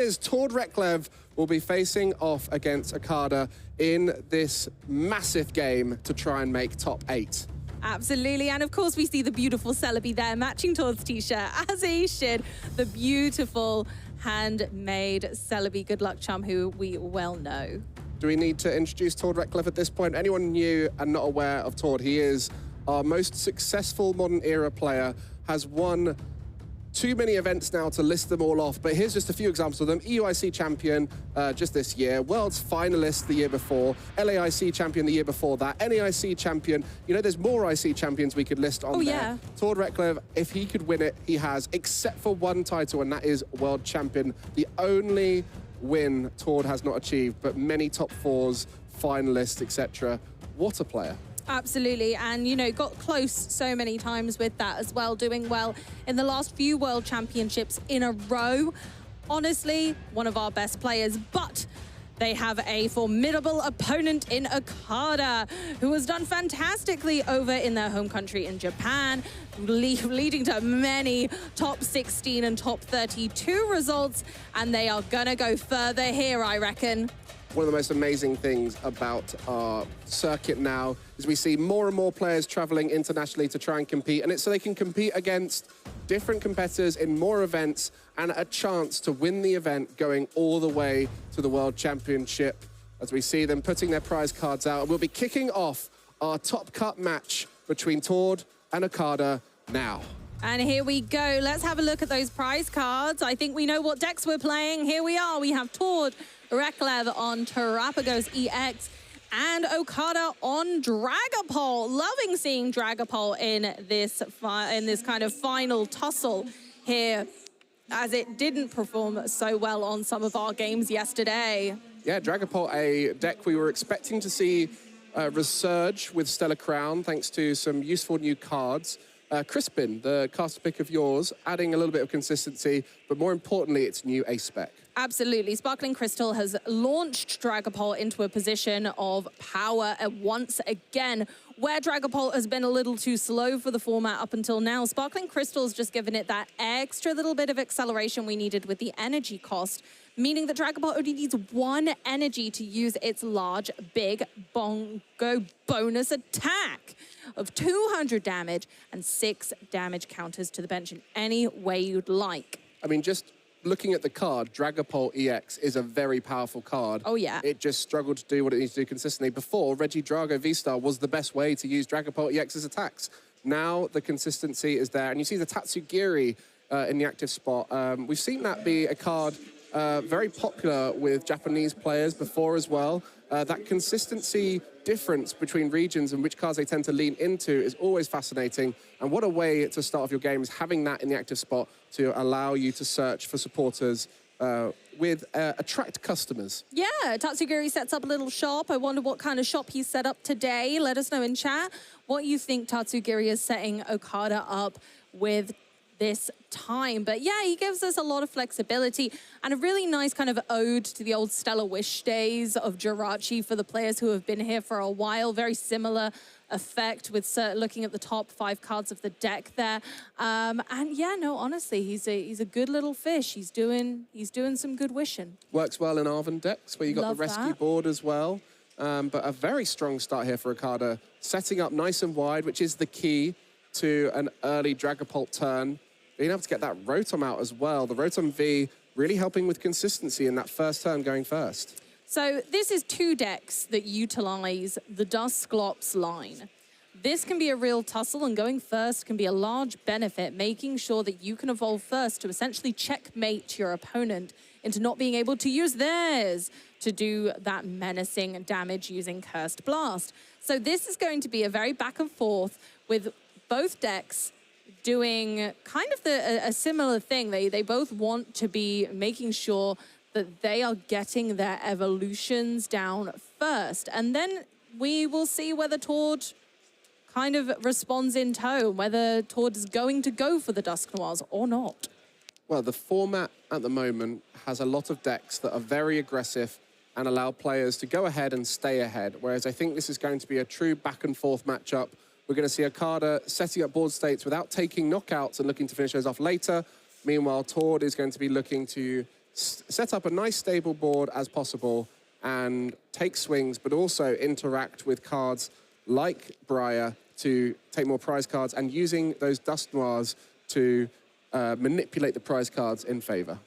Tord Reklev will be facing off against Okada in this massive game to try and make top 8. Absolutely, and of course we see the beautiful Celebi there matching Tord's t-shirt, as he should. The beautiful handmade Celebi good luck charm, who we well know. Do we need to introduce Tord Reklev at this point? Anyone new and not aware of Tord? He is our most successful modern era player, has won too many events now to list them all off, but here's just a few examples of them. EUIC champion just this year, Worlds finalist the year before, LAIC champion the year before that, NAIC champion. You know, there's more IC champions we could list on there. Yeah. Tord Reklev, if he could win it, he has, except for one title, and that is world champion. The only win Tord has not achieved, but many top 4s, finalists, etc. What a player. Absolutely, and you know, got close so many times with that as well, doing well in the last few World Championships in a row. Honestly, one of our best players, but they have a formidable opponent in Okada, who has done fantastically over in their home country in Japan, leading to many top 16 and top 32 results, and they are gonna go further here, I reckon. One of the most amazing things about our circuit now is we see more and more players traveling internationally to try and compete, and it's so they can compete against different competitors in more events and a chance to win the event going all the way to the World Championship, as we see them putting their prize cards out. And we'll be kicking off our Top Cut match between Tord and Okada now. And here we go. Let's have a look at those prize cards. I think we know what decks we're playing. Here we are. We have Tord Reklev on Terrapagos EX and Okada on Dragapult. Loving seeing Dragapult in this kind of final tussle here, as it didn't perform so well on some of our games yesterday. Yeah, Dragapult, a deck we were expecting to see resurge with Stellar Crown, thanks to some useful new cards. Crispin, the caster pick of yours, adding a little bit of consistency, but more importantly, its new ace spec. Absolutely. Sparkling Crystal has launched Dragapult into a position of power once again, where Dragapult has been a little too slow for the format up until now. Sparkling Crystal's just given it that extra little bit of acceleration we needed with the energy cost, meaning that Dragapult only needs 1 energy to use its large, big bongo bonus attack of 200 damage and 6 damage counters to the bench in any way you'd like. I mean, just looking at the card, Dragapult EX is a very powerful card. Oh, yeah. It just struggled to do what it needs to do consistently. Before, Regidrago V-Star was the best way to use Dragapult EX's attacks. Now the consistency is there, and you see the Tatsugiri in the active spot. We've seen that be a card very popular with Japanese players before as well. That consistency difference between regions and which cards they tend to lean into is always fascinating. And what a way to start off your games, having that in the active spot to allow you to search for supporters with attract customers. Yeah, Tatsugiri sets up a little shop. I wonder what kind of shop he's set up today. Let us know in chat what you think Tatsugiri is setting Okada up with this time. But yeah, he gives us a lot of flexibility and a really nice kind of ode to the old Stellar Wish days of Jirachi for the players who have been here for a while. Very similar effect with looking at the top 5 cards of the deck there. And yeah, no, honestly, he's a good little fish. He's doing some good wishing. Works well in Arven decks where you got the rescue board as well. But a very strong start here for Okada, setting up nice and wide, which is the key to an early Dragapult turn. Being able to get that Rotom out as well. The Rotom V really helping with consistency in that first turn going first. So this is 2 decks that utilize the Dusclops line. This can be a real tussle, and going first can be a large benefit, making sure that you can evolve first to essentially checkmate your opponent into not being able to use theirs to do that menacing damage using Cursed Blast. So this is going to be a very back and forth with both decks doing kind of a similar thing. They both want to be making sure that they are getting their evolutions down first. And then we will see whether Tord kind of responds in tow, whether Tord is going to go for the Dusk Noirs or not. Well, the format at the moment has a lot of decks that are very aggressive and allow players to go ahead and stay ahead, whereas I think this is going to be a true back and forth matchup. We're going to see Okada setting up board states without taking knockouts and looking to finish those off later. Meanwhile, Tord is going to be looking to set up a nice stable board as possible and take swings, but also interact with cards like Briar to take more prize cards and using those Dust Noirs to manipulate the prize cards in favor.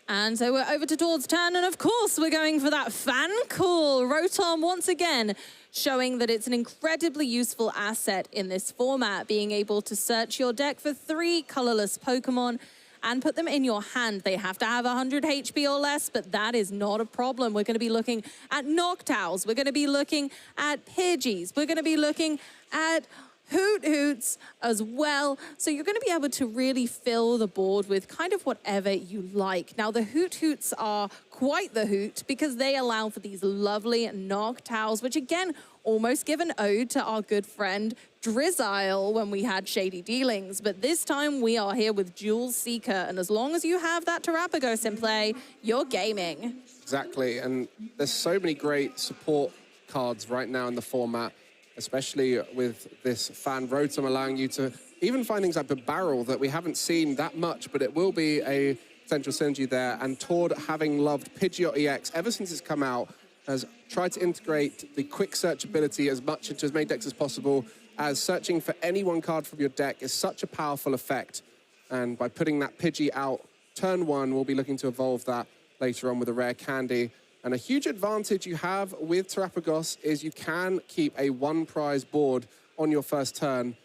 And so we're over to Tord's turn, and of course we're going for that fan call. Rotom once again showing that it's an incredibly useful asset in this format, being able to search your deck for 3 colorless Pokemon and put them in your hand. They have to have 100 HP or less, but that is not a problem. We're going to be looking at Noctowls. We're going to be looking at Pidgeys. We're going to be looking at Hoots as well. So you're going to be able to really fill the board with kind of whatever you like. Now, the Hoots are quite the hoot because they allow for these lovely Noctowls, which again, almost give an ode to our good friend Drizzile when we had Shady Dealings. But this time we are here with Dual Seeker. And as long as you have that Terapagos in play, you're gaming. Exactly. And there's so many great support cards right now in the format, especially with this fan Rotom allowing you to even find things like the barrel that we haven't seen that much, but it will be a potential synergy there. And Tord, having loved Pidgeot EX ever since it's come out, has tried to integrate the quick search ability as much into his main decks as possible, as searching for any one card from your deck is such a powerful effect. And by putting that Pidgey out turn 1, we'll be looking to evolve that later on with a rare candy. And a huge advantage you have with Terapagos is you can keep a 1 prize board on your first turn.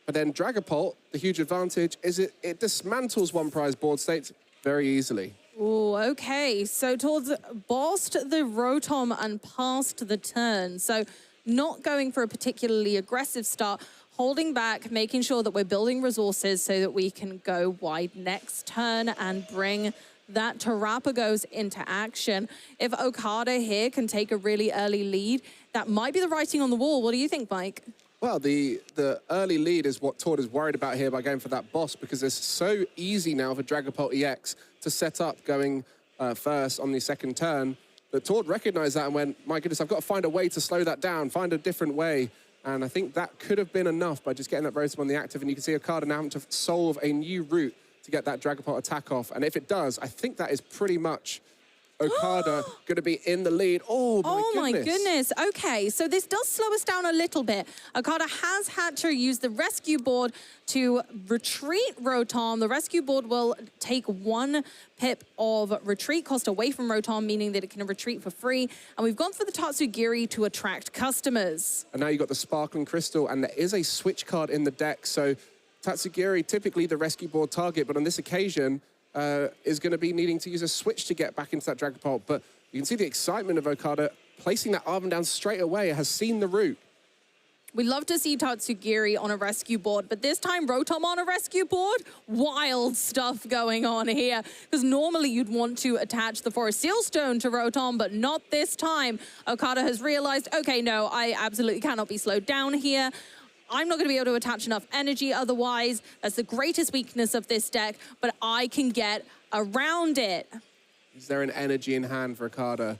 But then Dragapult, the huge advantage is it dismantles 1 prize board states very easily. Oh, okay. So Tord's bossed the Rotom and passed the turn. So not going for a particularly aggressive start, holding back, making sure that we're building resources so that we can go wide next turn and bring that Terapagos into action. If Okada here can take a really early lead, that might be the writing on the wall. What do you think, Mike? Well, the early lead is what Tord is worried about here by going for that boss, because it's so easy now for Dragapult EX to set up going first on the second turn. But Tord recognized that and went, my goodness, I've got to find a way to slow that down, find a different way. And I think that could have been enough by just getting that Rotom on the active. And you can see Okada now having to solve a new route to get that Dragapult attack off. And if it does, I think that is pretty much Okada going to be in the lead. Oh my goodness. Okay, so this does slow us down a little bit. Okada has had to use the rescue board to retreat Rotom. The rescue board will take 1 pip of retreat cost away from Rotom, meaning that it can retreat for free. And we've gone for the Tatsugiri to attract customers. And now you've got the Sparkling Crystal, and there is a switch card in the deck. So Tatsugiri, typically the rescue board target, but on this occasion, is going to be needing to use a switch to get back into that Dragapult. But you can see the excitement of Okada placing that Arven down straight away, has seen the route. We love to see Tatsugiri on a rescue board, but this time Rotom on a rescue board? Wild stuff going on here. Because normally you'd want to attach the Forest Seal Stone to Rotom, but not this time. Okada has realized, okay, no, I absolutely cannot be slowed down here. I'm not going to be able to attach enough energy otherwise. That's the greatest weakness of this deck, but I can get around it. Is there an energy in hand for Okada?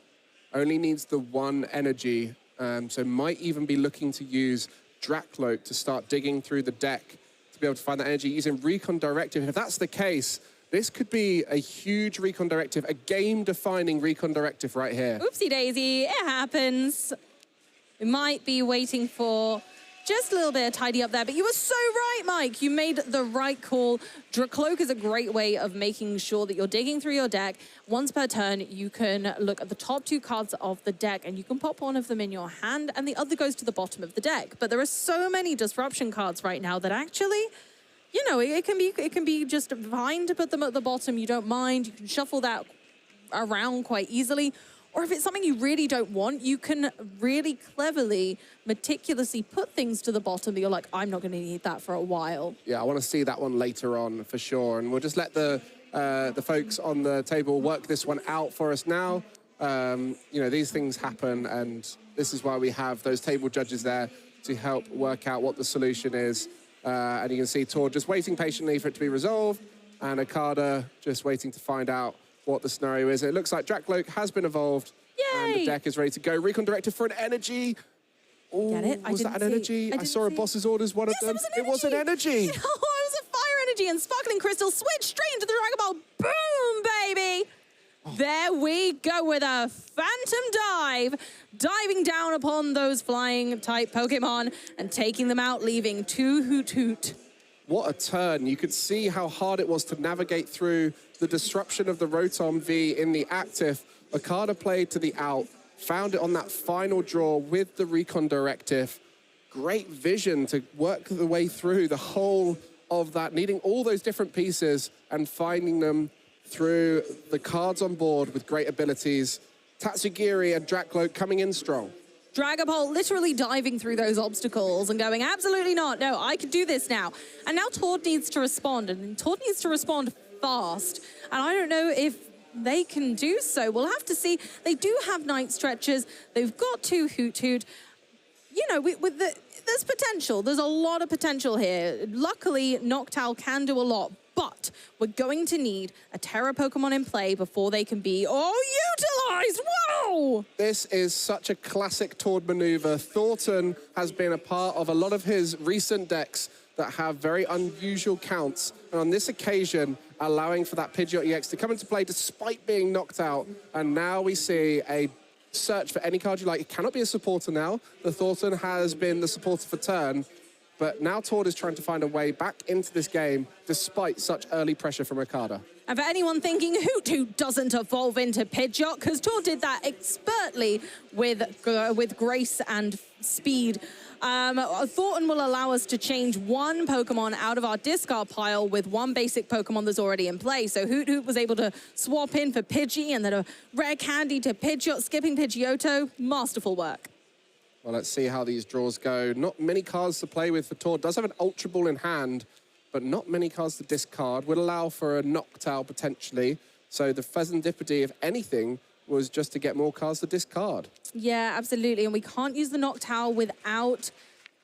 Only needs the 1 energy, so might even be looking to use Dracloak to start digging through the deck to be able to find that energy using Recon Directive. And if that's the case, this could be a huge Recon Directive, a game-defining Recon Directive right here. Oopsie daisy, it happens. We might be waiting for just a little bit of tidy up there, but you were so right, Mike. You made the right call. Dracloak is a great way of making sure that you're digging through your deck. Once per turn, you can look at the top 2 cards of the deck, and you can pop 1 of them in your hand, and the other goes to the bottom of the deck. But there are so many disruption cards right now that actually, you know, it can be just fine to put them at the bottom. You don't mind. You can shuffle that around quite easily. Or if it's something you really don't want, you can really cleverly, meticulously put things to the bottom that you're like, I'm not going to need that for a while. Yeah, I want to see that one later on for sure. And we'll just let the folks on the table work this one out for us now. You know, these things happen, and this is why we have those table judges there to help work out what the solution is. And you can see Tord just waiting patiently for it to be resolved, and Okada just waiting to find out what the scenario is. It looks like Dracloak has been evolved. Yay! And the deck is ready to go. Recon Directive for an energy. Oh, Get it? was that an energy? I saw a boss's orders, one of them. It was an energy. Oh, it was a fire energy, and Sparkling Crystal switched straight into the Dragon Ball. Boom, baby! There we go with a Phantom Dive, diving down upon those flying type Pokemon and taking them out, leaving 2 Hoot Hoot. What a turn. You could see how hard it was to navigate through the disruption of the Rotom V in the active. Okada played to the out, found it on that final draw with the Recon Directive. Great vision to work the way through the whole of that, needing all those different pieces and finding them through the cards on board with great abilities. Tatsugiri and Drakloak coming in strong. Dragapult literally diving through those obstacles and going, absolutely not, no, I can do this now. And now Tord needs to respond, and Tord needs to respond fast. And I don't know if they can do so. We'll have to see. They do have night stretchers. They've got 2 Hoot Hoot. You know, there's potential. There's a lot of potential here. Luckily, Noctowl can do a lot, but we're going to need a Terra Pokemon in play before they can be utilized. Whoa! This is such a classic Tord maneuver. Thornton has been a part of a lot of his recent decks that have very unusual counts. And on this occasion, allowing for that Pidgeot EX to come into play despite being knocked out. And now we see a search for any card you like. It cannot be a supporter now. The Thornton has been the supporter for turn. But now Tord is trying to find a way back into this game despite such early pressure from Okada. And for anyone thinking Hoot Hoot doesn't evolve into Pidgeot, because Tord did that expertly with grace and speed, Thornton will allow us to change 1 Pokemon out of our discard pile with 1 basic Pokemon that's already in play. So Hoot Hoot was able to swap in for Pidgey and then a Rare Candy to Pidgeot, skipping Pidgeotto. Masterful work. Well, let's see how these draws go. Not many cards to play with for Tord. Does have an Ultra Ball in hand, but not many cards to discard. Would allow for a Noctowl potentially. So the Pheasantipede, if anything, was just to get more cards to discard. Yeah, absolutely. And we can't use the Noctowl without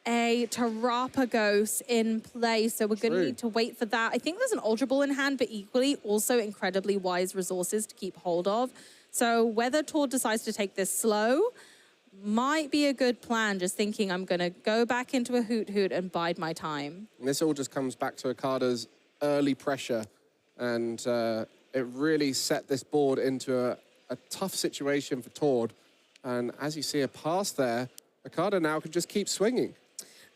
a Terrapagos in play. So we're going to need to wait for that. I think there's an Ultra Ball in hand, but equally also incredibly wise resources to keep hold of. So whether Tord decides to take this slow might be a good plan, just thinking I'm going to go back into a Hoot Hoot and bide my time. And this all just comes back to Okada's early pressure, and it really set this board into a tough situation for Tord. And as you see a pass there, Okada now can just keep swinging.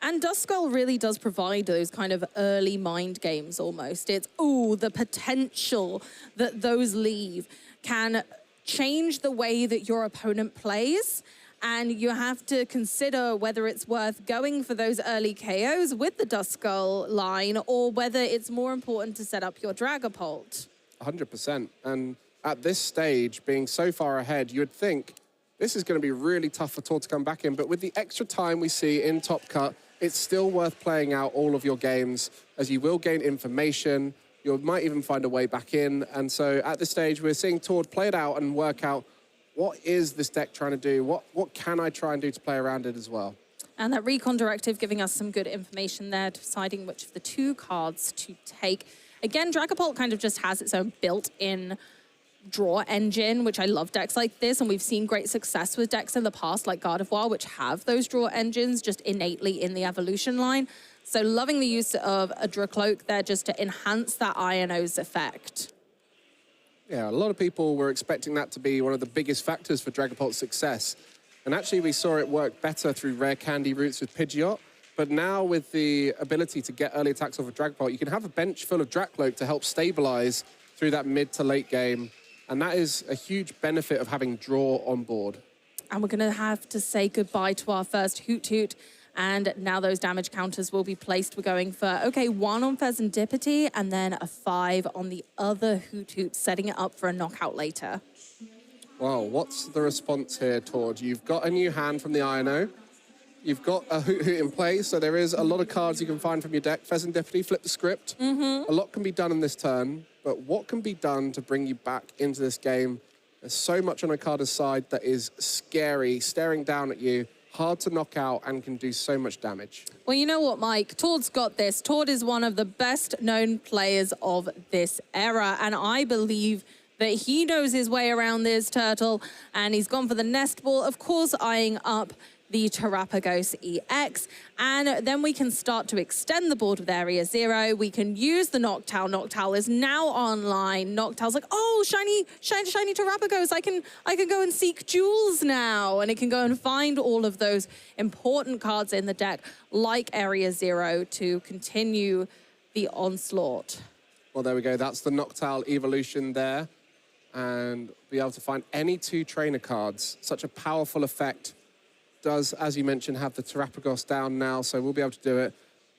And Duskull really does provide those kind of early mind games almost. It's, the potential that those leave can change the way that your opponent plays. And you have to consider whether it's worth going for those early KOs with the Duskull line or whether it's more important to set up your Dragapult. 100%. And at this stage, being so far ahead, you would think this is going to be really tough for Tord to come back in. But with the extra time we see in Top Cut, it's still worth playing out all of your games, as you will gain information. You might even find a way back in. And so at this stage, we're seeing Tord play it out and work out, what is this deck trying to do? What can I try and do to play around it as well? And that Recon Directive giving us some good information there, deciding which of the 2 cards to take. Again, Dragapult kind of just has its own built-in draw engine, which I love decks like this. And we've seen great success with decks in the past, like Gardevoir, which have those draw engines just innately in the evolution line. So loving the use of a Drakloak there just to enhance that Iono's effect. Yeah, a lot of people were expecting that to be one of the biggest factors for Dragapult's success. And actually, we saw it work better through Rare Candy routes with Pidgeot. But now with the ability to get early attacks off of Dragapult, you can have a bench full of Drakloak to help stabilize through that mid to late game. And that is a huge benefit of having draw on board. And we're going to have to say goodbye to our first Hoot Hoot. And now those damage counters will be placed. We're going for, 1 on Pheasantipede and then a 5 on the other Hoot Hoot, setting it up for a knockout later. Well, what's the response here, Tord? You've got a new hand from the Iono. You've got a Hoot Hoot in play, so there is a lot of cards you can find from your deck. Pheasantipede, flip the script. A lot can be done in this turn, but what can be done to bring you back into this game? There's so much on Okada's side that is scary, staring down at you. Hard to knock out and can do so much damage. Well, you know what, Mike? Tord's got this. Tord is one of the best-known players of this era, and I believe that he knows his way around this turtle, and he's gone for the nest ball, of course, eyeing up the Terrapagos EX. And then we can start to extend the board with Area 0. We can use the Noctowl. Noctowl is now online. Noctowl's like, oh, shiny Terrapagos. I can go and seek jewels now. And it can go and find all of those important cards in the deck, like Area 0, to continue the onslaught. Well, there we go. That's the Noctowl evolution there. And be able to find any 2 trainer cards. Such a powerful effect. Does, as you mentioned, have the Terrapagos down now, so we'll be able to do it.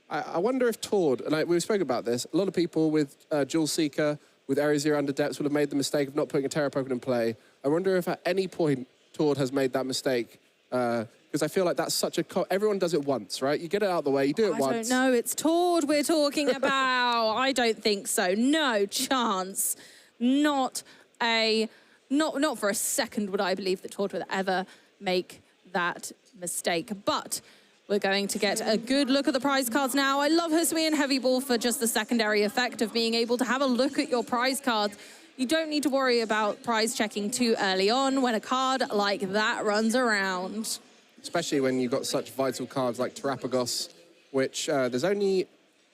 I wonder if Tord, and we spoke about this, a lot of people with Jewel Seeker, with Area 0 under depths would have made the mistake of not putting a Terra Pokemon in play. I wonder if at any point Tord has made that mistake. Because I feel like that's such a... everyone does it once, right? You get it out of the way, you do it once. I don't know, it's Tord we're talking about. I don't think so. No chance. Not for a second would I believe that Tord would ever make that mistake. But we're going to get a good look at the prize cards now. I love Hisuian Heavy Ball for just the secondary effect of being able to have a look at your prize cards. You don't need to worry about prize checking too early on when a card like that runs around. Especially when you've got such vital cards like Terrapagos, which there's only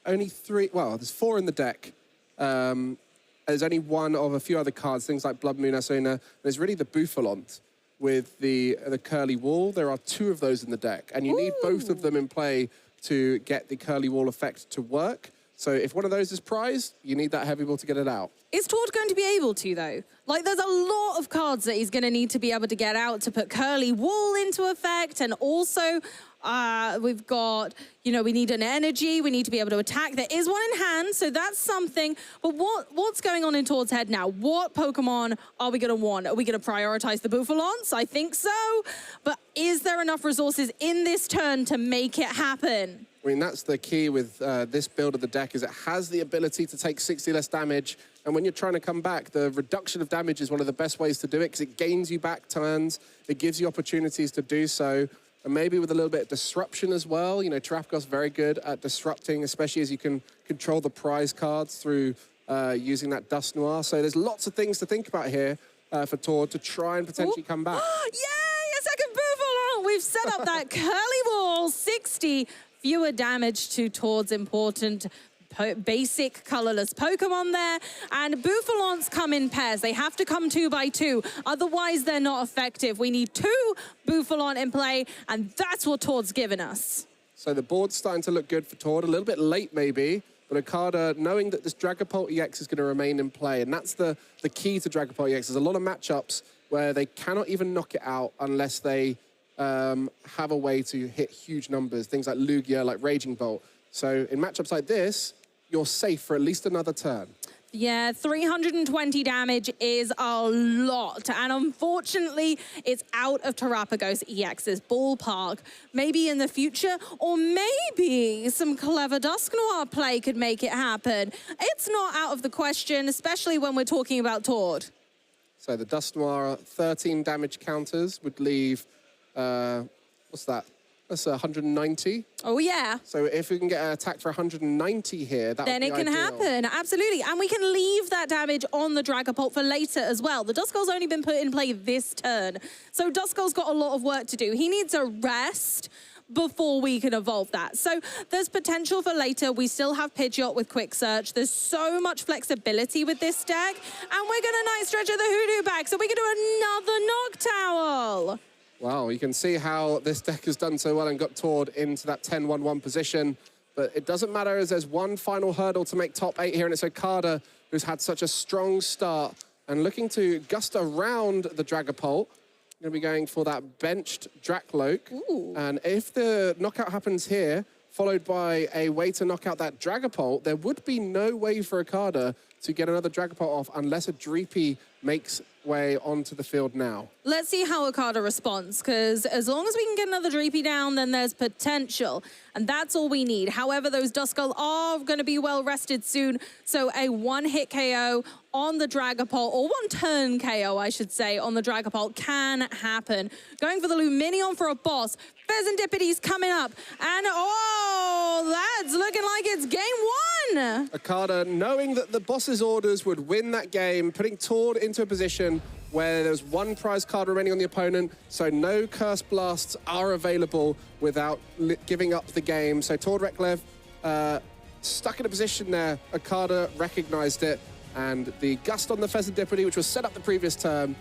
3, well, there's 4 in the deck. There's only 1 of a few other cards, things like Blood Moon Asuna. There's really the Bouffalont with the Curly Wall. There are 2 of those in the deck, and you need both of them in play to get the Curly Wall effect to work. So if one of those is prized, you need that Heavy Ball to get it out. Is Tord going to be able to, though? Like, there's a lot of cards that he's going to need to be able to get out to put Curly Wall into effect, and also we've got, you know, we need an energy, we need to be able to attack. There is one in hand, so that's something. But what's going on in Tord's head now? What Pokemon are we going to want? Are we going to prioritize the Bouffalons? I think so. But is there enough resources in this turn to make it happen? I mean, that's the key with this build of the deck, is it has the ability to take 60 less damage. And when you're trying to come back, the reduction of damage is one of the best ways to do it, because it gains you back turns. It gives you opportunities to do so. And maybe with a little bit of disruption as well. You know, Terrapagos very good at disrupting, especially as you can control the prize cards through using that Dust Noir. So there's lots of things to think about here for Tord to try and potentially come back. Yay, a second Bouffalon! We've set up that Curly Wall, 60 fewer damage to Tord's important basic colorless Pokemon there. And Bouffalons come in pairs. They have to come 2 by 2. Otherwise, they're not effective. We need 2 Bouffalon in play, and that's what Tord's given us. So the board's starting to look good for Tord. A little bit late, maybe. But Okada, knowing that this Dragapult EX is going to remain in play, and that's the key to Dragapult EX. There's a lot of matchups where they cannot even knock it out unless they have a way to hit huge numbers. Things like Lugia, like Raging Bolt. So in matchups like this, you're safe for at least another turn. Yeah, 320 damage is a lot. And unfortunately, it's out of Terrapagos EX's ballpark. Maybe in the future, or maybe some clever Dusk Noir play could make it happen. It's not out of the question, especially when we're talking about Tord. So the Dusk Noir 13 damage counters would leave, what's that? That's 190. Oh, yeah. So if we can get an attack for 190 here, that then would be it can ideal. happen, absolutely. And we can leave that damage on the Dragapult for later as well. The Duskull's only been put in play this turn. So Duskull's got a lot of work to do. He needs a rest before we can evolve that. So there's potential for later. We still have Pidgeot with Quick Search. There's so much flexibility with this deck. And we're going to nice stretch of the Hoodoo back, so we can do another Noctowl. Wow, you can see how this deck has done so well and got Tord into that 10-1-1 position. But it doesn't matter, as there's one final hurdle to make top 8 here, and it's Okada, who's had such a strong start and looking to gust around the Dragapult. Going to be going for that benched Dracloak. Ooh. And if the knockout happens here, followed by a way to knock out that Dragapult, there would be no way for Okada to get another Dragapult off unless a Dreepy makes way onto the field now. Let's see how Okada responds, because as long as we can get another Dreepy down, then there's potential. And that's all we need. However, those Duskull are going to be well rested soon. So a one-hit KO on the Dragapult, or one-turn KO, I should say, on the Dragapult can happen. Going for the Luminion for a boss. Pheasantipity's coming up. And, oh, that's looking like it's game 1. Okada, knowing that the boss's orders would win that game, putting Tord into a position where there's one prize card remaining on the opponent, so no Curse Blasts are available without giving up the game. So Tord Reklev stuck in a position there. Okada recognized it, and the Gust on the Pheasantipity, which was set up the previous turn,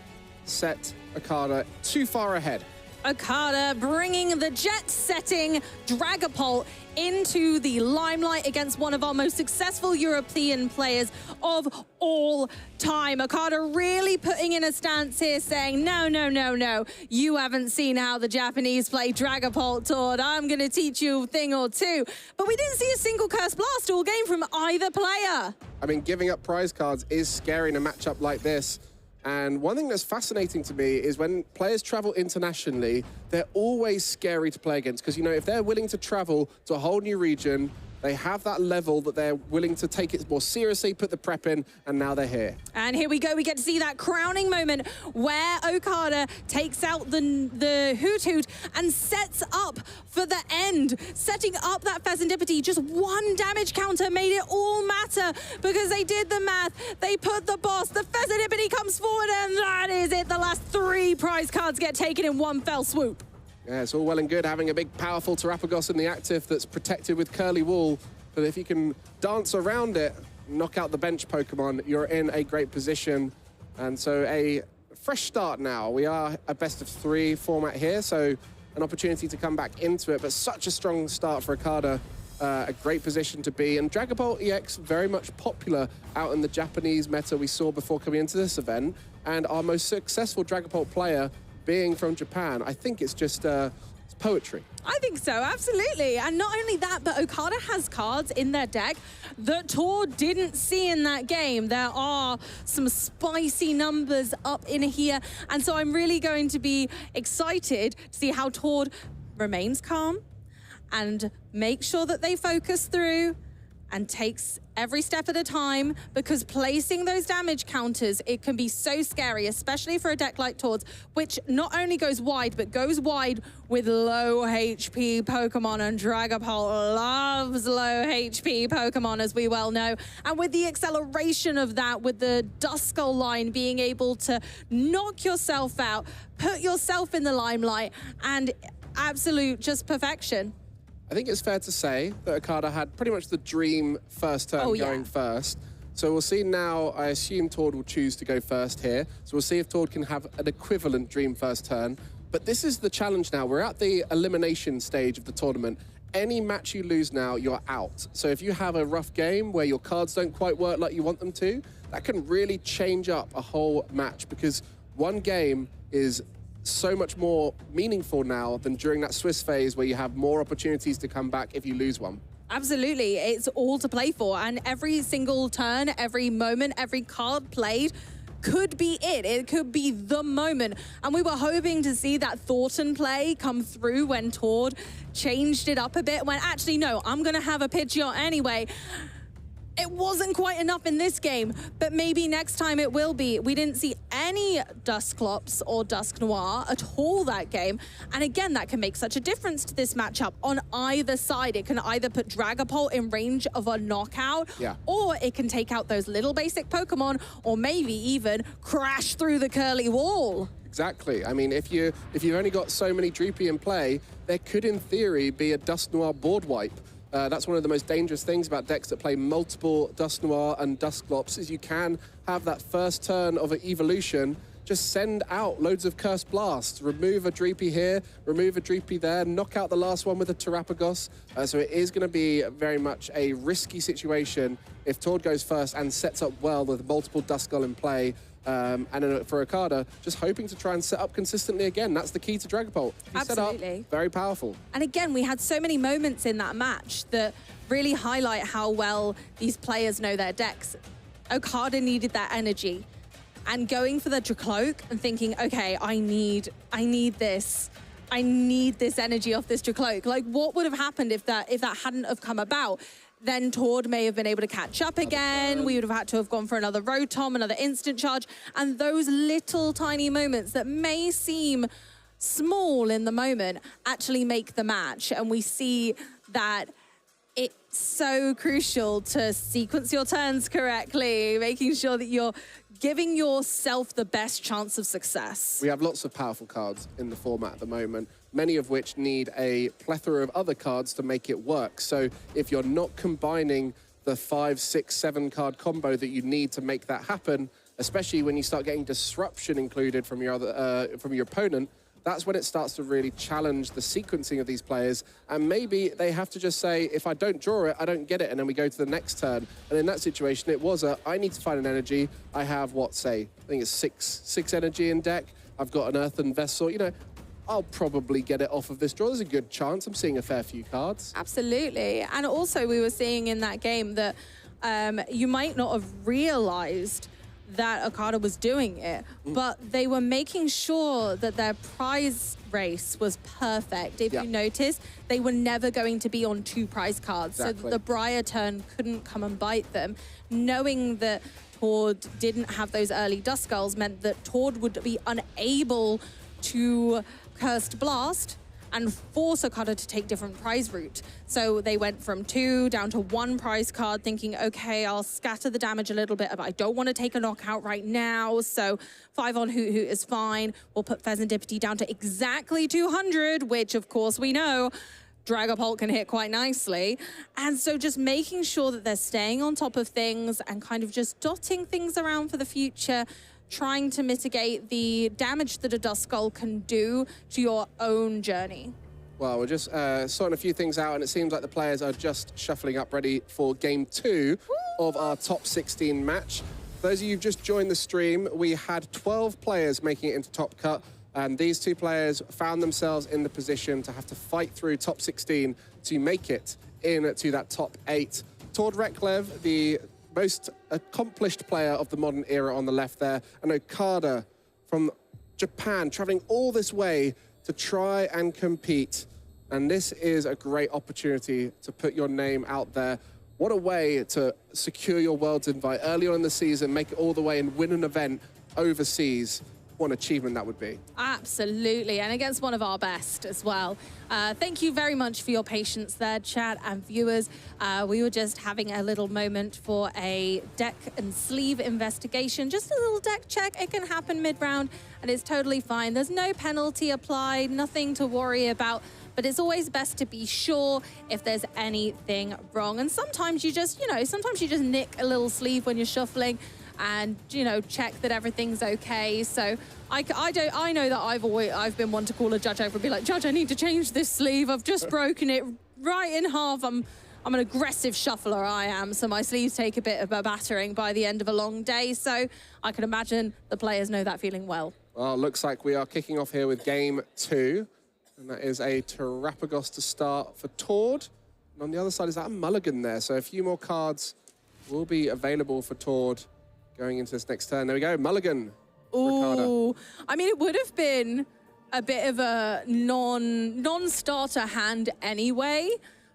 set Okada too far ahead. Okada bringing the jet-setting Dragapult into the limelight against one of our most successful European players of all time. Okada really putting in a stance here, saying, no, no, no, no. You haven't seen how the Japanese play Dragapult, Tord. I'm going to teach you a thing or two. But we didn't see a single Curse Blast all game from either player. I mean, giving up prize cards is scary in a matchup like this. And one thing that's fascinating to me is when players travel internationally, they're always scary to play against. Because, you know, if they're willing to travel to a whole new region, they have that level that they're willing to take it more seriously, put the prep in, and now they're here. And here we go. We get to see that crowning moment where Okada takes out the Hoot Hoot and sets up for the end, setting up that Pheasantipity. Just one damage counter made it all matter because they did the math. They put the boss. The Pheasantipity comes forward, and that is it. The last 3 prize cards get taken in one fell swoop. Yeah, it's all well and good having a big, powerful Terapagos in the active that's protected with Curly Wall. But if you can dance around it, knock out the bench Pokemon, you're in a great position. And so a fresh start now. We are a best-of-3 format here, so an opportunity to come back into it. But such a strong start for Okada. A great position to be. And Dragapult EX, very much popular out in the Japanese meta we saw before coming into this event. And our most successful Dragapult player being from Japan, I think it's just it's poetry. I think so, absolutely. And not only that, but Okada has cards in their deck that Tord didn't see in that game. There are some spicy numbers up in here. And so I'm really going to be excited to see how Tord remains calm and make sure that they focus through and takes every step at a time, because placing those damage counters, it can be so scary, especially for a deck like Tord's, which not only goes wide, but goes wide with low HP Pokemon, and Dragapult loves low HP Pokemon, as we well know. And with the acceleration of that, with the Duskull line being able to knock yourself out, put yourself in the limelight, and absolute just perfection. I think it's fair to say that Okada had pretty much the dream first turn going first. So we'll see now. I assume Tord will choose to go first here. So we'll see if Tord can have an equivalent dream first turn. But this is the challenge now. We're at the elimination stage of the tournament. Any match you lose now, you're out. So if you have a rough game where your cards don't quite work like you want them to, that can really change up a whole match, because one game is so much more meaningful now than during that Swiss phase where you have more opportunities to come back if you lose one. Absolutely, it's all to play for, and every single turn, every moment, every card played could be it. It could be the moment. And we were hoping to see that Thornton play come through when Tord changed it up a bit, when actually, no, I'm gonna have a Pidgeot anyway. It wasn't quite enough in this game, but maybe next time it will be. We didn't see any Dusclops or Dusknoir at all that game. And again, that can make such a difference to this matchup on either side. It can either put Dragapult in range of a knockout, or it can take out those little basic Pokemon, or maybe even crash through the Curly Wall. Exactly. I mean, if you've only got so many Droopy in play, there could, in theory, be a Dusknoir board wipe. That's one of the most dangerous things about decks that play multiple Dusknoir and Dusclops, is you can have that first turn of an evolution, just send out loads of Curse Blasts, remove a Droopy here, remove a Droopy there, knock out the last one with a Terapagos. So it is going to be very much a risky situation if Tord goes first and sets up well with multiple Duskull in play. And for Okada, just hoping to try and set up consistently again. That's the key to Dragapult. Absolutely. Set up, very powerful. And again, we had so many moments in that match that really highlight how well these players know their decks. Okada needed that energy. And going for the Dracloak and thinking, okay, I need this. I need this energy off this Dracloak. Like, what would have happened if that hadn't have come about? Then Tord may have been able to catch up again. We would have had to have gone for another Rotom, another instant charge. And those little tiny moments that may seem small in the moment actually make the match. And we see that it's so crucial to sequence your turns correctly, making sure that you're giving yourself the best chance of success. We have lots of powerful cards in the format at the moment, many of which need a plethora of other cards to make it work. So if you're not combining the 5, 6, 7 card combo that you need to make that happen, especially when you start getting disruption included from your opponent, that's when it starts to really challenge the sequencing of these players. And maybe they have to just say, if I don't draw it, I don't get it. And then we go to the next turn. And in that situation, it was I need to find an energy. I have I think it's six energy in deck. I've got an earthen vessel. You know, I'll probably get it off of this draw. There's a good chance. I'm seeing a fair few cards. Absolutely. And also we were seeing in that game that you might not have realized that Okada was doing it, but they were making sure that their prize race was perfect. If you notice, they were never going to be on 2 prize cards, so that the Briar turn couldn't come and bite them. Knowing that Tord didn't have those early Dust Skulls meant that Tord would be unable to Cursed Blast and force Okada to take different prize route. So they went from 2 down to 1 prize card, thinking, okay, I'll scatter the damage a little bit, but I don't want to take a knockout right now. So 5 on Hoot Hoot is fine. We'll put Pheasantipity down to exactly 200, which of course we know Dragapult can hit quite nicely. And so just making sure that they're staying on top of things and kind of just dotting things around for the future, trying to mitigate the damage that a Dust Skull can do to your own journey. Well, we're just sorting a few things out, and it seems like the players are just shuffling up ready for game 2 of our top 16 match. For those of you who've just joined the stream, we had 12 players making it into Top Cut, and these 2 players found themselves in the position to have to fight through top 16 to make it into that top 8. Tord Reklev, the most accomplished player of the modern era on the left there, and Okada from Japan, traveling all this way to try and compete. And this is a great opportunity to put your name out there. What a way to secure your Worlds invite early on in the season, make it all the way and win an event overseas. What an achievement that would be. Absolutely, and against one of our best as well. Thank you very much for your patience there, chat and viewers. We were just having a little moment for a deck and sleeve investigation. Just a little deck check. It can happen mid-round, and it's totally fine. There's no penalty applied, nothing to worry about. But it's always best to be sure if there's anything wrong. And sometimes you just, sometimes you just nick a little sleeve when you're shuffling, and check that everything's okay. So I know that I've been one to call a judge over and be like, Judge, I need to change this sleeve. I've just broken it right in half. I'm an aggressive shuffler, I am. So my sleeves take a bit of a battering by the end of a long day. So I can imagine the players know that feeling well. Well, looks like we are kicking off here with game 2. And that is a Terrapagos to start for Tord. And on the other side is that a mulligan there. So a few more cards will be available for Tord going into this next turn. There we go, mulligan. Ooh, I mean, it would have been a bit of a non-starter hand anyway.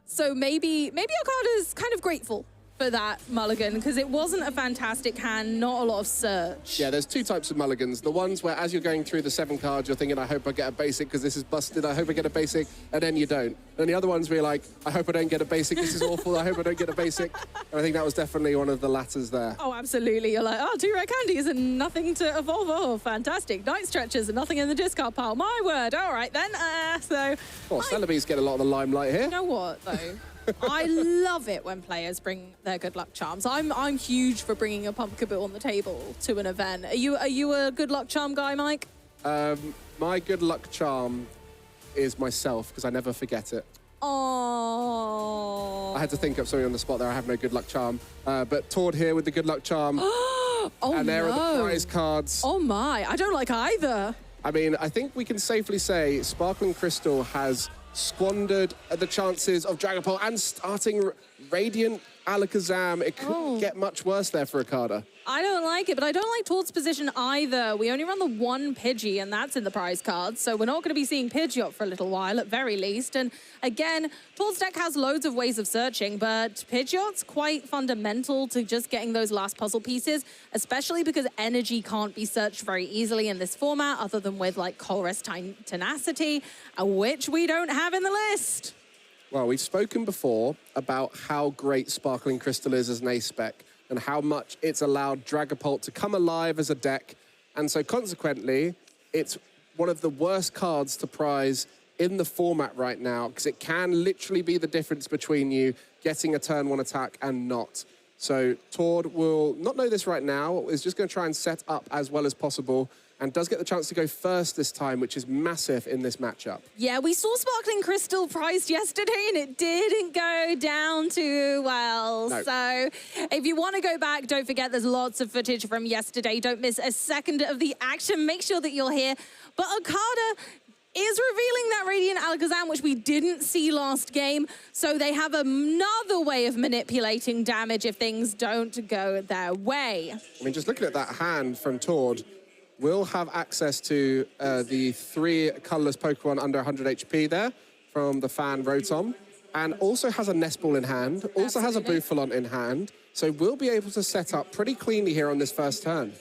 So maybe Okada's kind of grateful for that mulligan, because it wasn't a fantastic hand, not a lot of search. Yeah, there's 2 types of mulligans. The ones where as you're going through the 7 cards, you're thinking, I hope I get a basic because this is busted. I hope I get a basic, and then you don't. And the other ones where you're like, I hope I don't get a basic. This is awful. I hope I don't get a basic. And I think that was definitely one of the latters there. Oh, absolutely. You're like, 2 red candies and nothing to evolve. Oh, fantastic. Night stretchers and nothing in the discard pile. My word. All right, then. Well, Celebi's get a lot of the limelight here. You know what, though? I love it when players bring their good luck charms. I'm huge for bringing a Pumpkaboo on the table to an event. Are you a good luck charm guy, Mike? My good luck charm is myself, because I never forget it. Oh. I had to think up something on the spot there. I have no good luck charm. But Tord here with the good luck charm. And there are the prize cards. Oh my, I don't like either. I mean, I think we can safely say Sparkling Crystal has squandered the chances of Dragapult and starting Radiant Alakazam. It couldn't get much worse there for Okada. I don't like it, but I don't like Tord's position either. We only run the 1 Pidgey, and that's in the prize cards, so we're not going to be seeing Pidgeot for a little while, at very least. And again, Tord's deck has loads of ways of searching, but Pidgeot's quite fundamental to just getting those last puzzle pieces, especially because energy can't be searched very easily in this format, other than with, like, Colress Tenacity, which we don't have in the list. Well, we've spoken before about how great Sparkling Crystal is as an ace spec. and how much it's allowed Dragapult to come alive as a deck. And so consequently, it's one of the worst cards to prize in the format right now, because it can literally be the difference between you getting a turn 1 attack and not. So Tord will not know this right now, is just going to try and set up as well as possible, and does get the chance to go first this time, which is massive in this matchup. Yeah, we saw Sparkling Crystal prized yesterday, and it didn't go down too well. No. So if you want to go back, don't forget there's lots of footage from yesterday. Don't miss a second of the action. Make sure that you're here. But Okada is revealing that Radiant Alakazam, which we didn't see last game. So they have another way of manipulating damage if things don't go their way. I mean, just looking at that hand from Tord, will have access to the 3 colorless Pokemon under 100 HP there from the fan Rotom, and also has a Nest Ball in hand, also has a Bouffalon in hand, so we'll be able to set up pretty cleanly here on this first turn.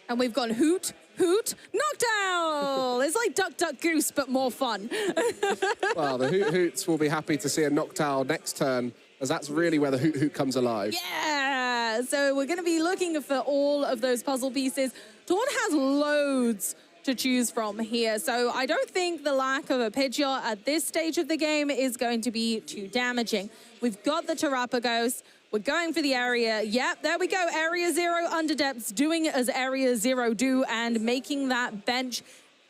And we've gone Hoot, Noctowl! It's like Duck, Duck, Goose, but more fun. Well, the Hoots will be happy to see a Noctowl next turn, as that's really where the Hoot comes alive. Yeah! So we're going to be looking for all of those puzzle pieces. Tord has loads to choose from here, so I don't think the lack of a Pidgeot at this stage of the game is going to be too damaging. We've got the Terapagos. We're going for the area. Yep, there we go. Area 0 Underdepths doing as Area 0 do and making that bench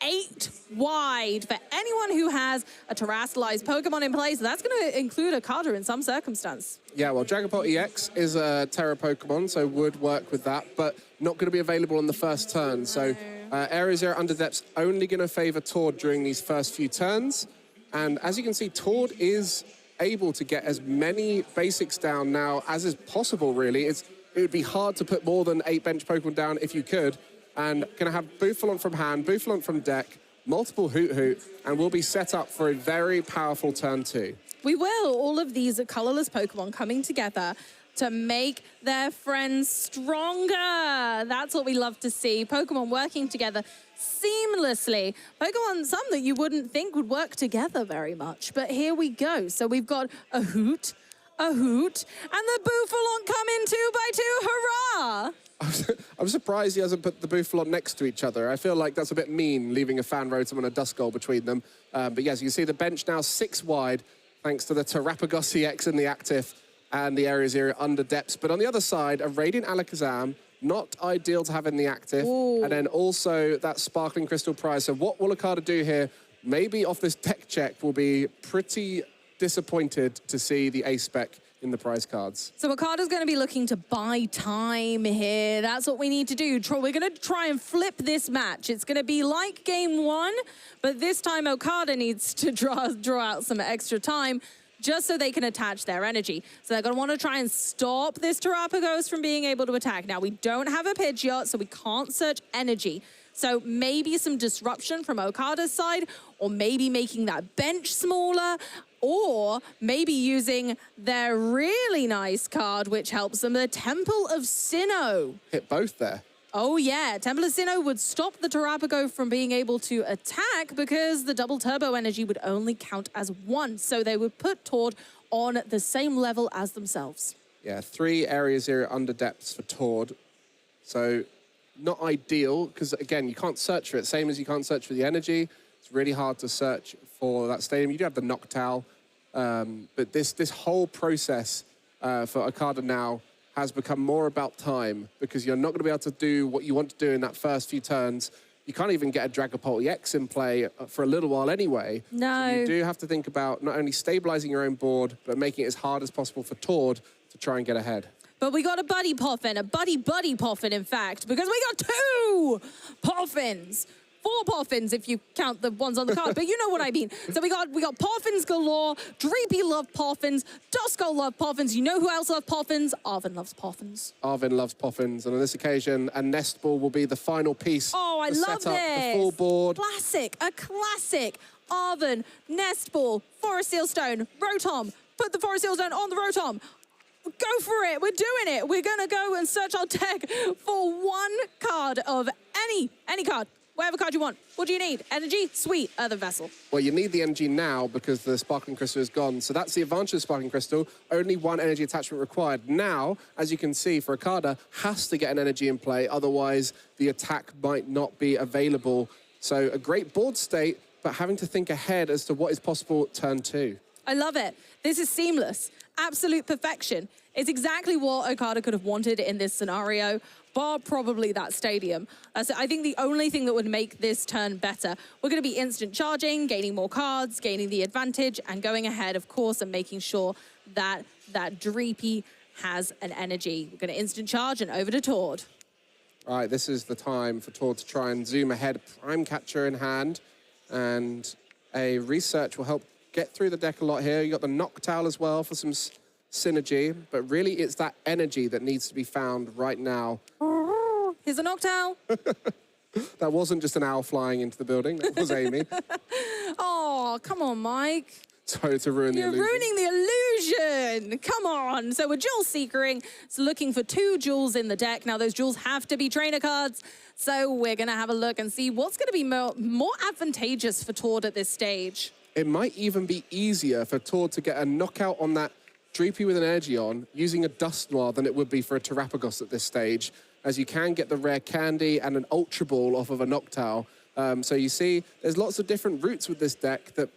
8 wide for anyone who has a terrestrialized Pokemon in place. That's going to include Okada in some circumstance. Yeah, well, Dragapult EX is a Terra Pokemon, so would work with that, but not going to be available on the first turn. So Area 0 Underdepths only going to favor Tord during these first few turns. And as you can see, Tord is able to get as many basics down now as is possible, really. It would be hard to put more than 8 bench Pokemon down if you could. And going to have Bouffalon from hand, Bouffalon from deck, multiple Hoot, and we'll be set up for a very powerful turn 2. We will. All of these colorless Pokemon coming together to make their friends stronger. That's what we love to see. Pokemon working together seamlessly. Pokemon, some that you wouldn't think would work together very much. But here we go. So we've got a Hoot, and the Bouffalon come in 2x2. Hurrah! I'm surprised he hasn't put the Bouffalon next to each other. I feel like that's a bit mean, leaving a Fan Rotom and a Duskull between them. But yes, you can see the bench now 6 wide, thanks to the Terapagos EX in the active and the Area 0 under depths. But on the other side, a Radiant Alakazam, not ideal to have in the active. Ooh. And then also that Sparkling Crystal prize. So what will Okada do here? Maybe off this deck check will be pretty disappointed to see the A-Spec in the prize cards. So Okada's going to be looking to buy time here. That's what we need to do. We're going to try and flip this match. It's going to be like game 1, but this time Okada needs to draw out some extra time just so they can attach their energy. So they're going to want to try and stop this Terapagos from being able to attack. Now, we don't have a Pidgeot, so we can't search energy. So maybe some disruption from Okada's side, or maybe making that bench smaller, or maybe using their really nice card, which helps them, the Temple of Sinnoh. Hit both there. Oh yeah, Temple of Sinnoh would stop the Terapagos from being able to attack because the double turbo energy would only count as 1. So they would put Tord on the same level as themselves. Yeah, 3 Area 0 under depths for Tord. So not ideal, because again, you can't search for it. Same as you can't search for the energy. It's really hard to search for that stadium. You do have the Noctowl, but this whole process for Okada now has become more about time, because you're not going to be able to do what you want to do in that first few turns. You can't even get a Dragapult EX in play for a little while anyway. No. So you do have to think about not only stabilizing your own board, but making it as hard as possible for Tord to try and get ahead. But we got a buddy Poffin, a buddy Poffin, in fact, because we got 2 Poffins. 4 Poffins if you count the ones on the card, but you know what I mean. So we got Poffins galore. Dreepy love Poffins. Duskull love Poffins. You know who else loves Poffins? Arvin loves Poffins. Arvin loves Poffins, and on this occasion, a Nest Ball will be the final piece. Oh, I to love set up this. the full board. A classic. Arvin, Nest Ball, Forest Seal Stone, Rotom. Put the Forest Seal Stone on the Rotom. Go for it. We're doing it. We're going to go and search our deck for 1 card of any card. Whatever card you want. What do you need? Energy? Sweet. Earthen Vessel. Well, you need the energy now because the Sparkling Crystal is gone. So that's the advantage of Sparkling Crystal. Only one energy attachment required. Now, as you can see, for Okada, has to get an energy in play. Otherwise, the attack might not be available. So a great board state, but having to think ahead as to what is possible turn 2. I love it. This is seamless. Absolute perfection. It's exactly what Okada could have wanted in this scenario, bar probably that stadium. So I think the only thing that would make this turn better, we're going to be instant charging, gaining more cards, gaining the advantage, and going ahead, of course, and making sure that that Dreepy has an energy. We're going to instant charge and over to Tord. All right, this is the time for Tord to try and zoom ahead. Prime Catcher in hand, and a research will help get through the deck a lot here. You got the Noctowl as well for some synergy, but really it's that energy that needs to be found right now. Here's a Noctowl. That wasn't just an owl flying into the building, that was Amy. Oh, come on, Mike. Sorry to ruin the illusion. You're ruining the illusion. Come on. So we're jewel seekering. It's looking for 2 jewels in the deck. Now, those jewels have to be trainer cards. So we're going to have a look and see what's going to be more advantageous for Tord at this stage. It might even be easier for Tord to get a knockout on that Dreepy with an energy on using a Dust Noir than it would be for a Terapagos at this stage, as you can get the rare candy and an Ultra Ball off of a Noctowl. So you see, there's lots of different routes with this deck that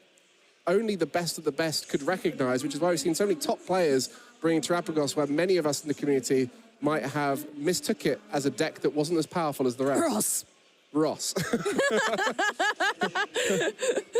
only the best of the best could recognize, which is why we've seen so many top players bringing Terapagos, where many of us in the community might have mistook it as a deck that wasn't as powerful as the rest. Ross.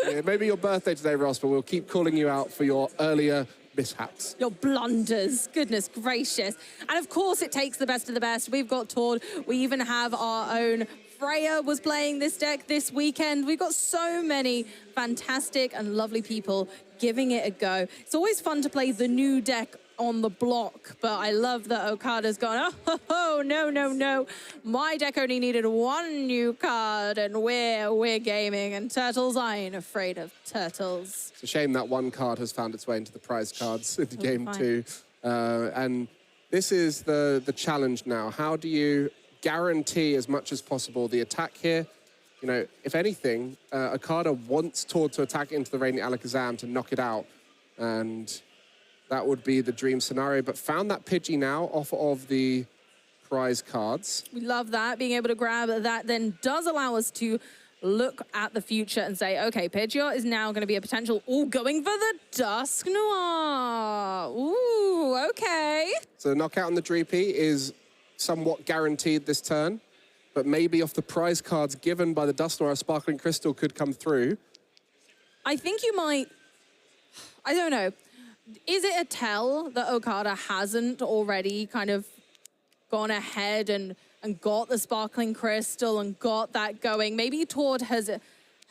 Yeah, maybe your birthday today, Ross, but we'll keep calling you out for your earlier mishaps. Your blunders, goodness gracious. And of course it takes the best of the best. We've got Tord, we even have our own Freya was playing this deck this weekend. We've got so many fantastic and lovely people giving it a go. It's always fun to play the new deck on the block, but I love that Okada's gone, oh, no, no, no. My deck only needed 1 new card, and we're gaming. And Turtles, I ain't afraid of turtles. It's a shame that 1 card has found its way into the prize cards in game 2. And this is the challenge now. How do you guarantee as much as possible the attack here? You know, if anything, Okada wants Tord to attack into the Radiant Alakazam to knock it out, and that would be the dream scenario, but found that Pidgey now off of the prize cards. We love that. Being able to grab that then does allow us to look at the future and say, okay, Pidgeot is now going to be a potential, going for the Dusk Noir. Ooh, okay. So the knockout on the Dreepy is somewhat guaranteed this turn, but maybe off the prize cards given by the Dusk Noir, a Sparkling Crystal could come through. I think you might, I don't know. Is it a tell that Okada hasn't already kind of gone ahead and got the Sparkling Crystal and got that going? Maybe Tord has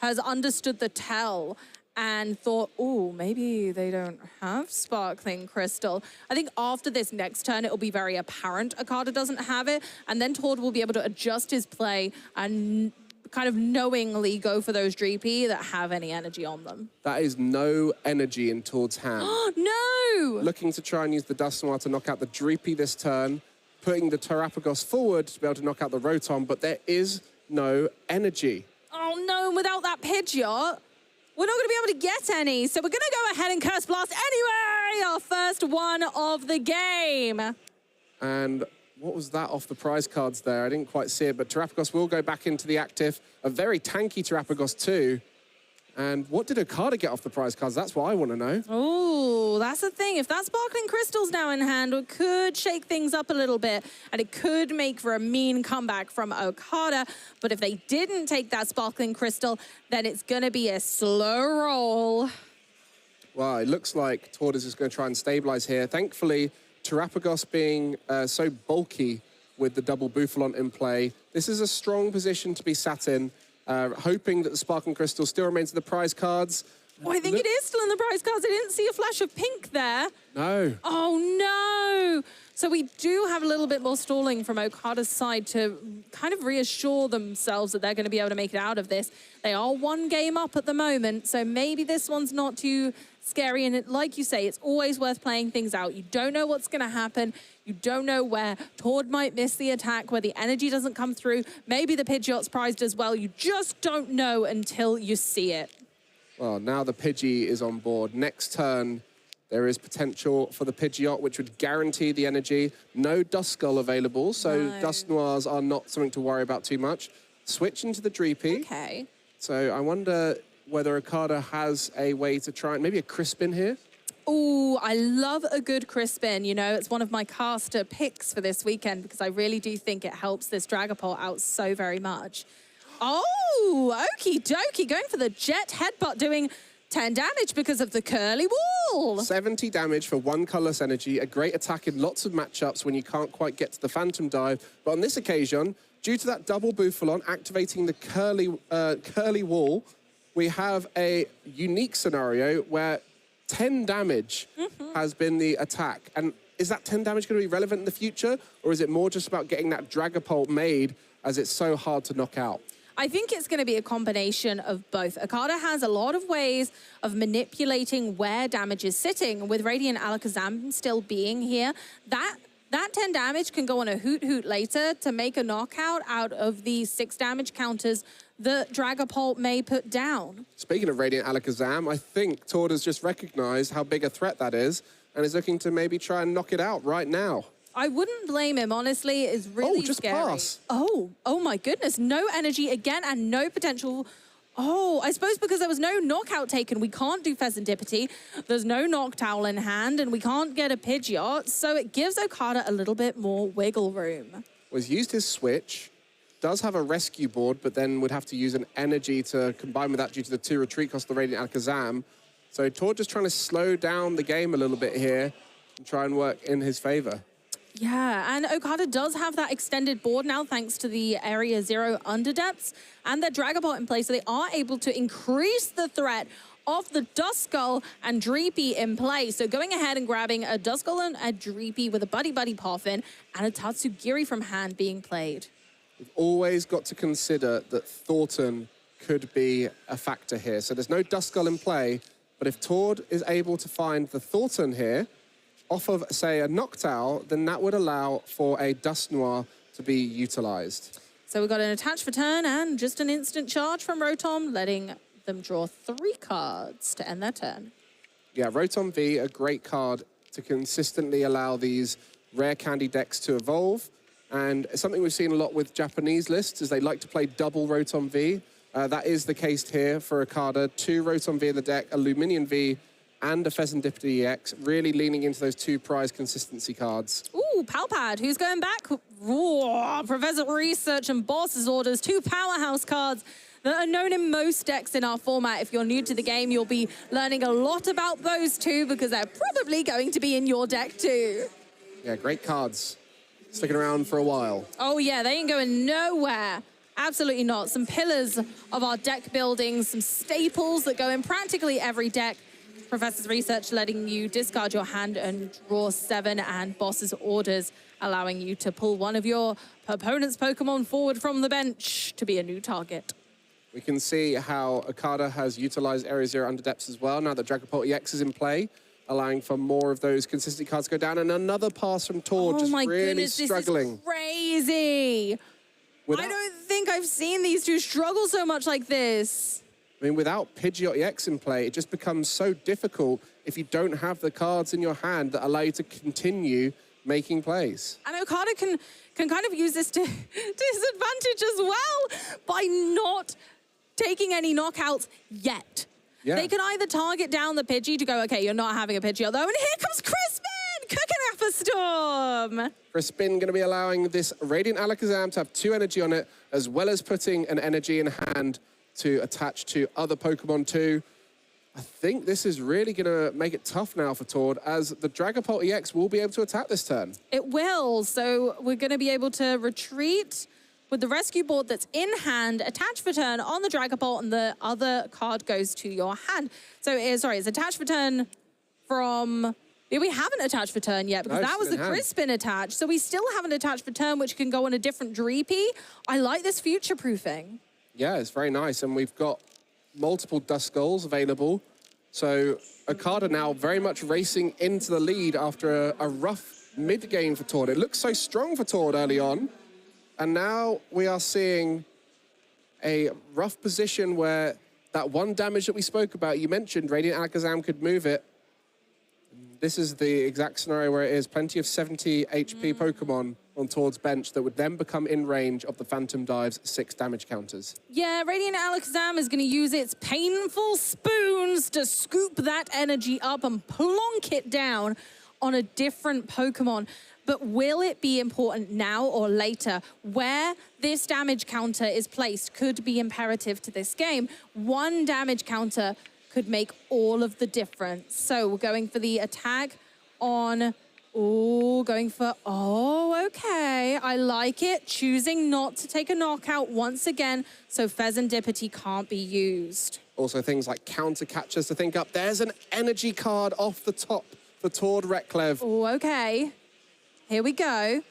understood the tell and thought, oh, maybe they don't have Sparkling Crystal. I think after this next turn, it'll be very apparent Okada doesn't have it, and then Tord will be able to adjust his play and kind of knowingly go for those Dreepy that have any energy on them. That is no energy in Tord's hand. No! Looking to try and use the Dust Noir to knock out the Dreepy this turn, putting the Terapagos forward to be able to knock out the Rotom, but there is no energy. Oh no, without that Pidgeot, we're not going to be able to get any. So we're going to go ahead and Curse Blast anyway, our first one of the game. And what was that off the prize cards there? I didn't quite see it, but Terapagos will go back into the active. A very tanky Terapagos too. And what did Okada get off the prize cards? That's what I want to know. Oh, that's the thing. If that Sparkling Crystal's now in hand, it could shake things up a little bit, and it could make for a mean comeback from Okada. But if they didn't take that Sparkling Crystal, then it's going to be a slow roll. Well, it looks like Tord is just going to try and stabilize here. Thankfully, Terapagos being so bulky with the double Bouffalont in play, this is a strong position to be sat in, hoping that the Sparkling Crystal still remains in the prize cards. Oh, I think it is still in the prize cards. I didn't see a flash of pink there. No. Oh, no. So we do have a little bit more stalling from Okada's side to kind of reassure themselves that they're going to be able to make it out of this. They are one game up at the moment, so maybe this one's not too scary. And like you say, it's always worth playing things out. You don't know what's going to happen. You don't know where Tord might miss the attack, where the energy doesn't come through. Maybe the Pidgeot's prized as well. You just don't know until you see it. Well, now the Pidgey is on board. Next turn, there is potential for the Pidgeot, which would guarantee the energy. No Duskull available, so Dust Noirs are not something to worry about too much. Switch into the Dreepy. Okay. So I wonder whether Okada has a way to try, maybe a Crispin here. Oh, I love a good Crispin. You know, it's one of my caster picks for this weekend because I really do think it helps this Dragapult out so very much. Oh, okie dokie, going for the Jet Headbutt, doing 10 damage because of the curly wall. 70 damage for one colorless energy, a great attack in lots of matchups when you can't quite get to the Phantom Dive. But on this occasion, due to that double Bouffalon activating the curly wall, we have a unique scenario where 10 damage has been the attack. And is that 10 damage going to be relevant in the future? Or is it more just about getting that Dragapult made as it's so hard to knock out? I think it's going to be a combination of both. Okada has a lot of ways of manipulating where damage is sitting. With Radiant Alakazam still being here, that 10 damage can go on a hoot later to make a knockout out of the 6 damage counters that Dragapult may put down. Speaking of Radiant Alakazam, I think Tord has just recognized how big a threat that is and is looking to maybe try and knock it out right now. I wouldn't blame him, honestly. It's really just scary. Pass. Oh my goodness. No energy again and no potential. Oh, I suppose because there was no knockout taken, we can't do Pheasantipity. There's no Noctowl in hand and we can't get a Pidgeot. So it gives Okada a little bit more wiggle room. Well, he's used his switch, does have a rescue board, but then would have to use an energy to combine with that due to the 2 retreat cost of the Radiant Alakazam. So Tord just trying to slow down the game a little bit here and try and work in his favor. Yeah, and Okada does have that extended board now thanks to the Area 0 Underdepths and their Dragapult in place, so they are able to increase the threat of the Duskull and Dreepy in play. So going ahead and grabbing a Duskull and a Dreepy with a Buddy Poffin and a Tatsugiri from hand being played. We've always got to consider that Thornton could be a factor here. So there's no Duskull in play, but if Tord is able to find the Thornton here, off of, say, a Noctowl, then that would allow for a Dusknoir to be utilized. So we've got an attach for turn and just an instant charge from Rotom, letting them draw 3 cards to end their turn. Yeah, Rotom V, a great card to consistently allow these rare candy decks to evolve. And it's something we've seen a lot with Japanese lists, is they like to play double Rotom V. That is the case here for Okada. 2 Rotom V in the deck, a Luminion V, and a Pheasantipity EX, really leaning into those 2 prize consistency cards. Ooh, Palpad, who's going back? Roar, Professor Research and Boss's Orders, 2 powerhouse cards that are known in most decks in our format. If you're new to the game, you'll be learning a lot about those 2 because they're probably going to be in your deck too. Yeah, great cards. Sticking around for a while. Oh yeah, they ain't going nowhere. Absolutely not. Some pillars of our deck building, some staples that go in practically every deck. Professor's Research letting you discard your hand and draw 7, and Boss's Orders allowing you to pull one of your opponent's Pokemon forward from the bench to be a new target. We can see how Okada has utilized Area 0 Underdepths as well, now that Dragapult EX is in play, allowing for more of those consistency cards to go down, and another pass from Tord, just really struggling. This is crazy. I don't think I've seen these 2 struggle so much like this. I mean, without Pidgeot EX in play, it just becomes so difficult if you don't have the cards in your hand that allow you to continue making plays. And Okada can kind of use this to disadvantage as well by not taking any knockouts yet. Yeah. They can either target down the Pidgey to go, okay, you're not having a Pidgeot though, and here comes Crispin, cooking up a storm. Crispin going to be allowing this Radiant Alakazam to have 2 energy on it, as well as putting an energy in hand to attach to other Pokemon too. I think this is really going to make it tough now for Tord, as the Dragapult EX will be able to attack this turn. It will, so we're going to be able to retreat with the rescue board that's in hand, attached for turn on the Dragapult, and the other card goes to your hand. So, sorry, it's attached for turn from... We haven't attached for turn yet because that was the Crispin attach. So we still haven't attached for turn, which can go on a different Dreepy. I like this future-proofing. Yeah, it's very nice. And we've got multiple Duskulls available. So Okada now very much racing into the lead after a rough mid-game for Tord. It looked so strong for Tord early on. And now we are seeing a rough position where that one damage that we spoke about, you mentioned, Radiant Alakazam could move it. This is the exact scenario where it is plenty of 70 HP Pokemon on Tord's bench that would then become in range of the Phantom Dive's 6 damage counters. Yeah, Radiant Alakazam is going to use its painful spoons to scoop that energy up and plonk it down on a different Pokemon. But will it be important now or later? Where this damage counter is placed could be imperative to this game. One damage counter could make all of the difference. So we're going for the attack on, going for, okay, I like it. Choosing not to take a knockout once again, so Pheasantipity can't be used. Also things like counter catchers to think up. There's an energy card off the top for Tord Reklev. Okay, here we go.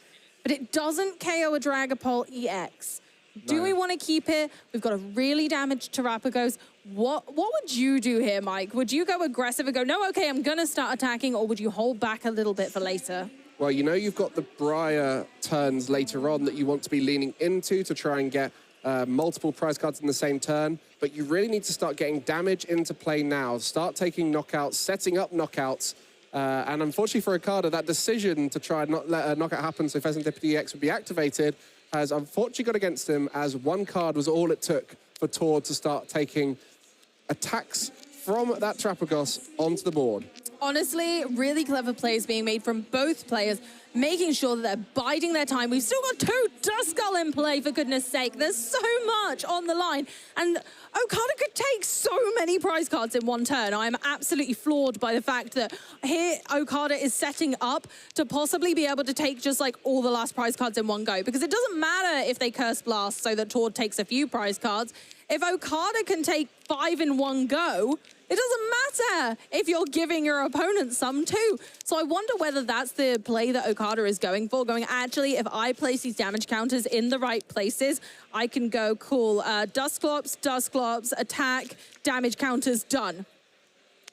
But it doesn't KO a Dragapult EX. Do we want to keep it? We've got a really damaged Terrapagos. What would you do here, Mike? Would you go aggressive and go, no, okay, I'm going to start attacking, or would you hold back a little bit for later? Well, you know you've got the Briar turns later on that you want to be leaning into to try and get multiple prize cards in the same turn, but you really need to start getting damage into play now. Start taking knockouts, setting up knockouts, and unfortunately for Okada, that decision to try and not let a knockout happen so Pheasantipity EX would be activated has unfortunately got against him, as one card was all it took for Tord to start taking attacks from that Terrapagos onto the board. Honestly, really clever plays being made from both players, making sure that they're biding their time. We've still got 2 Duskull in play, for goodness sake. There's so much on the line. And Okada could take so many prize cards in one turn. I'm absolutely floored by the fact that here Okada is setting up to possibly be able to take just like all the last prize cards in one go. Because it doesn't matter if they Curse Blast so that Tord takes a few prize cards. If Okada can take 5 in one go, it doesn't matter if you're giving your opponent some too. So I wonder whether that's the play that Okada is going for, going, actually, if I place these damage counters in the right places, I can go, cool, Dusclops, attack, damage counters, done.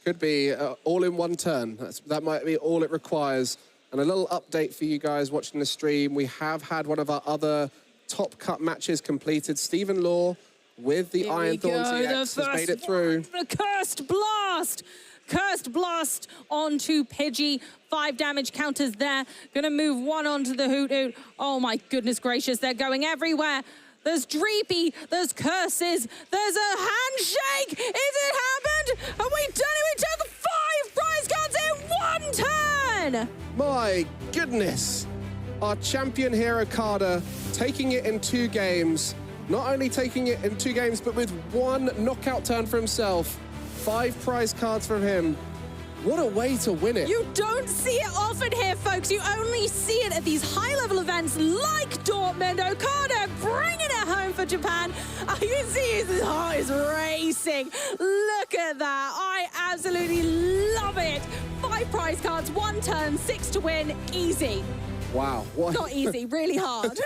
Could be all in one turn. That might be all it requires. And a little update for you guys watching the stream. We have had one of our other top cut matches completed. Stephen Law with the Iron Thorns EX has made it through. The Cursed Blast! Cursed Blast onto Pidgey. 5 damage counters there. Gonna move 1 onto the Hoot Hoot. Oh my goodness gracious, they're going everywhere. There's Dreepy, there's Curses, there's a handshake! Is it happened? Have we done it? We took 5 prize cards in 1 turn! My goodness! Our champion here, Okada, taking it in 2 games. Not only taking it in 2 games, but with 1 knockout turn for himself. 5 prize cards from him. What a way to win it. You don't see it often here, folks. You only see it at these high-level events like Dortmund. Okada bringing it home for Japan. You can see his heart is racing. Look at that. I absolutely love it. 5 prize cards, 1 turn, 6 to win. Easy. Wow. What? Not easy, really hard.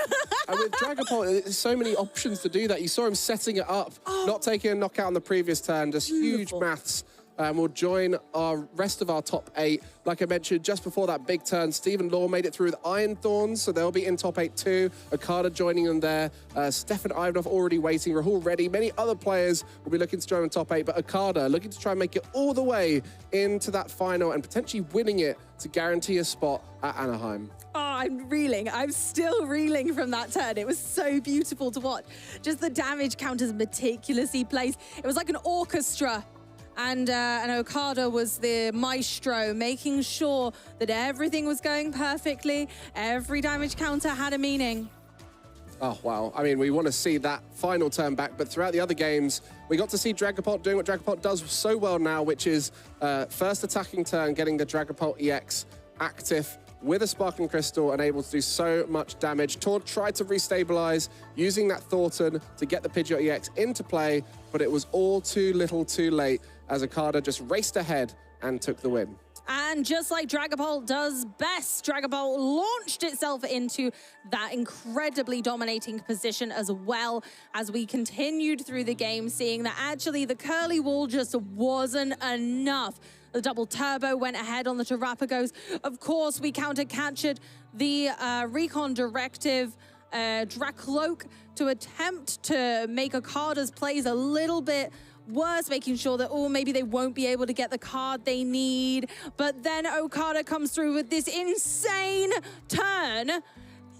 And with Dragapult, there's so many options to do that. You saw him setting it up, not taking a knockout on the previous turn, just huge maths. We'll join our rest of our top 8. Like I mentioned, just before that big turn, Stephen Law made it through with Iron Thorns, so they'll be in top 8 too. Okada joining them there. Stefan Ivanov already waiting. Rahul ready. Many other players will be looking to join in top 8, but Okada looking to try and make it all the way into that final and potentially winning it to guarantee a spot at Anaheim. Oh, I'm reeling. I'm still reeling from that turn. It was so beautiful to watch. Just the damage counters meticulously placed. It was like an orchestra. And Okada was the maestro, making sure that everything was going perfectly. Every damage counter had a meaning. Oh, wow. I mean, we want to see that final turn back, but throughout the other games, we got to see Dragapult doing what Dragapult does so well now, which is first attacking turn, getting the Dragapult EX active, with a Sparking Crystal and able to do so much damage. Tord tried to restabilize using that Thornton to get the Pidgeot EX into play, but it was all too little too late as Okada just raced ahead and took the win. And just like Dragapult does best, Dragapult launched itself into that incredibly dominating position as well as we continued through the game, seeing that actually the curly wall just wasn't enough. The double turbo went ahead on the Terrapagos. Of course, we counter-captured the recon directive Dracloak to attempt to make Okada's plays a little bit worse, making sure that, oh, maybe they won't be able to get the card they need. But then Okada comes through with this insane turn,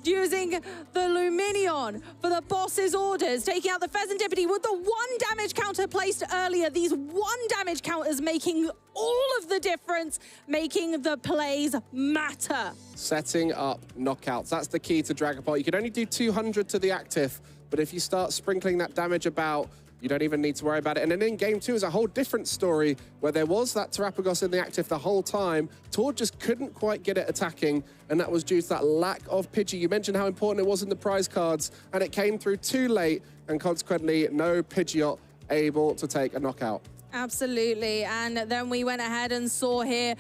using the Luminion for the boss's orders, taking out the Pheasantipity with the 1 damage counter placed earlier. These 1 damage counters making all of the difference, making the plays matter. Setting up knockouts. That's the key to Dragapult. You can only do 200 to the active, but if you start sprinkling that damage about, you don't even need to worry about it. And then in game 2 is a whole different story where there was that Terrapagos in the active the whole time. Tord just couldn't quite get it attacking, and that was due to that lack of Pidgey. You mentioned how important it was in the prize cards, and it came through too late, and consequently, no Pidgeot able to take a knockout. Absolutely, and then we went ahead and saw here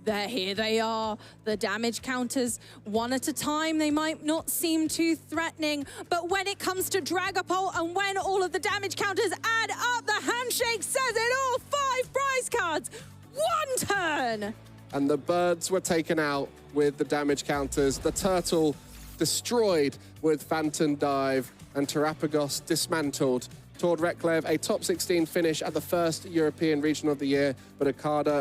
they are, the damage counters. One at a time, they might not seem too threatening, but when it comes to Dragapult and when all of the damage counters add up, the handshake says it all. 5 prize cards, 1 turn. And the birds were taken out with the damage counters. The turtle destroyed with Phantom Dive, and Terrapagos dismantled. Tord Reklev, a top 16 finish at the first European Regional of the Year, but Okada